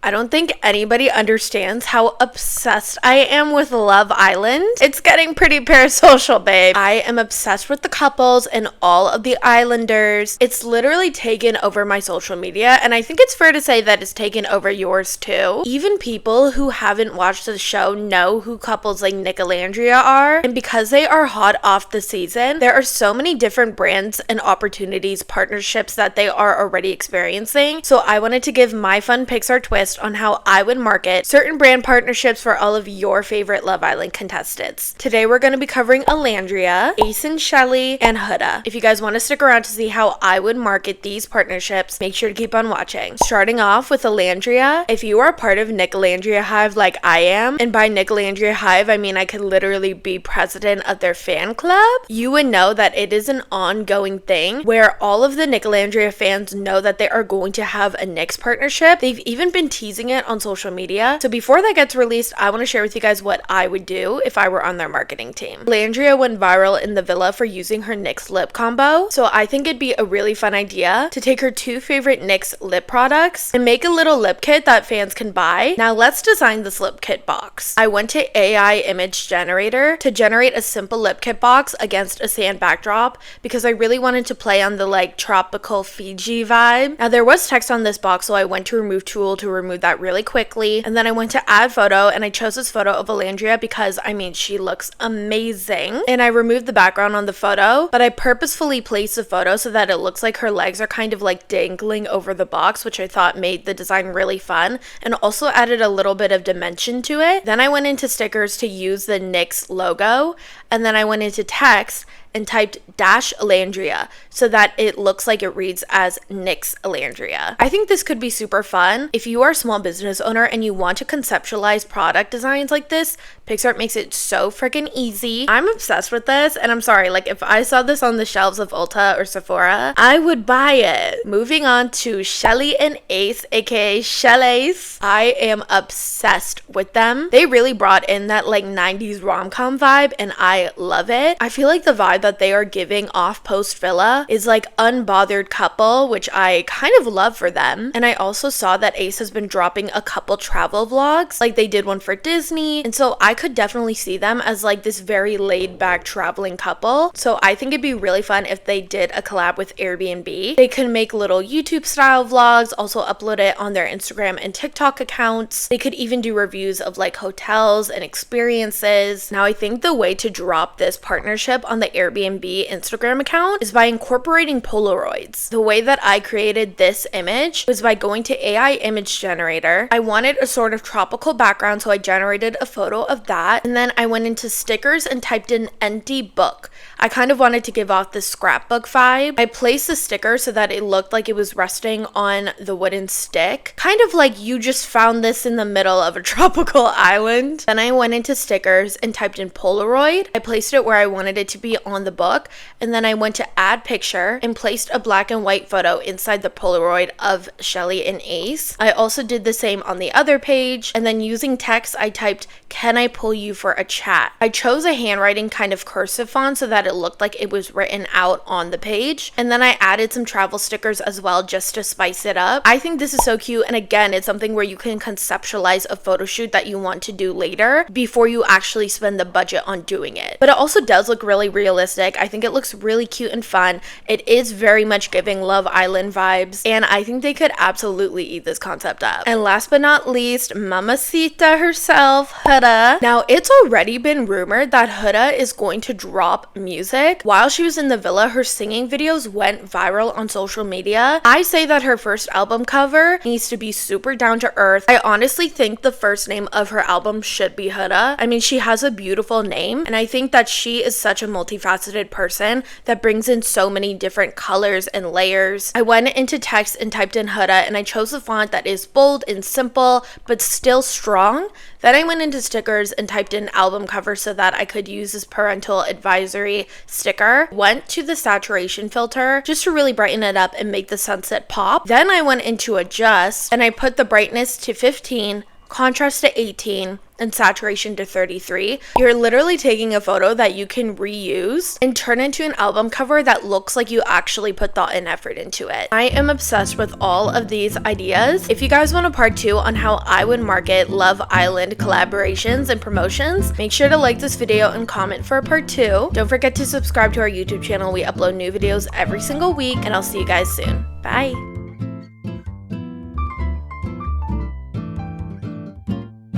I don't think anybody understands how obsessed I am with Love Island. It's getting pretty parasocial, babe. I am obsessed with the couples and all of the islanders. It's literally taken over my social media, and I think it's fair to say that it's taken over yours too. Even people who haven't watched the show know who couples like Nicolandria are, and because they are hot off the season, there are so many different brands and opportunities, partnerships that they are already experiencing. So I wanted to give my fun Picsart twist on how I would market certain brand partnerships for all of your favorite Love Island contestants. Today we're going to be covering Alandria, Ace and Shelly, and Huda. If you guys want to stick around to see how I would market these partnerships, make sure to keep on watching. Starting off with Alandria, if you are part of Nicolandria Hive like I am, and by Nicolandria Hive I mean I could literally be president of their fan club, you would know that it is an ongoing thing where all of the Nicolandria fans know that they are going to have a Nyx partnership. They've even been teasing it on social media. So before that gets released, I want to share with you guys what I would do if I were on their marketing team. Alandria went viral in the villa for using her Nyx lip combo. So I think it'd be a really fun idea to take her two favorite Nyx lip products and make a little lip kit that fans can buy. Now let's design this lip kit box. I went to AI image generator to generate a simple lip kit box against a sand backdrop because I really wanted to play on the like tropical Fiji vibe. Now there was text on this box, so I went to remove tool to remove that really quickly, and then I went to add photo, and I chose this photo of Alandria because I mean she looks amazing, and I removed the background on the photo, but I purposefully placed the photo so that it looks like her legs are kind of like dangling over the box, which I thought made the design really fun and also added a little bit of dimension to it. Then I went into stickers to use the Nyx logo, and then I went into text and typed -Alandria so that it looks like it reads as Nyx Alandria. I think this could be super fun. If you are a small business owner and you want to conceptualize product designs like this, Picsart makes it so freaking easy. I'm obsessed with this, and I'm sorry, like if I saw this on the shelves of Ulta or Sephora, I would buy it. Moving on to Shelly and Ace, aka Shelly Ace. I am obsessed with them. They really brought in that like 90s rom-com vibe, and I love it. I feel like the vibe that they are giving off post villa is like unbothered couple, which I kind of love for them. And I also saw that Ace has been dropping a couple travel vlogs, like they did one for Disney, and so I could definitely see them as like this very laid back traveling couple. So I think it'd be really fun if they did a collab with Airbnb. They could make little YouTube style vlogs, also upload it on their Instagram and TikTok accounts. They could even do reviews of like hotels and experiences. Now I think the way to drop this partnership on the Airbnb Instagram account is by incorporating Polaroids. The way that I created this image was by going to AI image generator. I wanted a sort of tropical background, so I generated a photo of that, and then I went into stickers and typed in empty book. I kind of wanted to give off this scrapbook vibe. I placed the sticker so that it looked like it was resting on the wooden stick, kind of like you just found this in the middle of a tropical island. Then I went into stickers and typed in Polaroid. I placed it where I wanted it to be on the book, and then I went to add picture and placed a black and white photo inside the Polaroid of Shelly and Ace. I also did the same on the other page, and then using text I typed, "Can I pull you for a chat?" I chose a handwriting kind of cursive font so that it looked like it was written out on the page, and then I added some travel stickers as well just to spice it up. I think this is so cute, and again, it's something where you can conceptualize a photo shoot that you want to do later before you actually spend the budget on doing it. But it also does look really realistic. I think it looks really cute and fun. It is very much giving Love Island vibes, and I think they could absolutely eat this concept up. And last but not least, Mamacita herself, Huda. Now, it's already been rumored that Huda is going to drop music. While she was in the villa, her singing videos went viral on social media. I say that her first album cover needs to be super down to earth. I honestly think the first name of her album should be Huda. I mean, she has a beautiful name, and I think that she is such a multifaceted person that brings in so many different colors and layers. I went into text and typed in Huda, and I chose a font that is bold and simple but still strong. Then I went into stickers and typed in album cover so that I could use this parental advisory sticker. Went to the saturation filter just to really brighten it up and make the sunset pop. Then I went into adjust and I put the brightness to 15, contrast to 18, and saturation to 33, you're literally taking a photo that you can reuse and turn into an album cover that looks like you actually put thought and effort into it. I am obsessed with all of these ideas. If you guys want a part 2 on how I would market Love Island collaborations and promotions, make sure to like this video and comment for a part 2. Don't forget to subscribe to our YouTube channel. We upload new videos every single week, and I'll see you guys soon. Bye!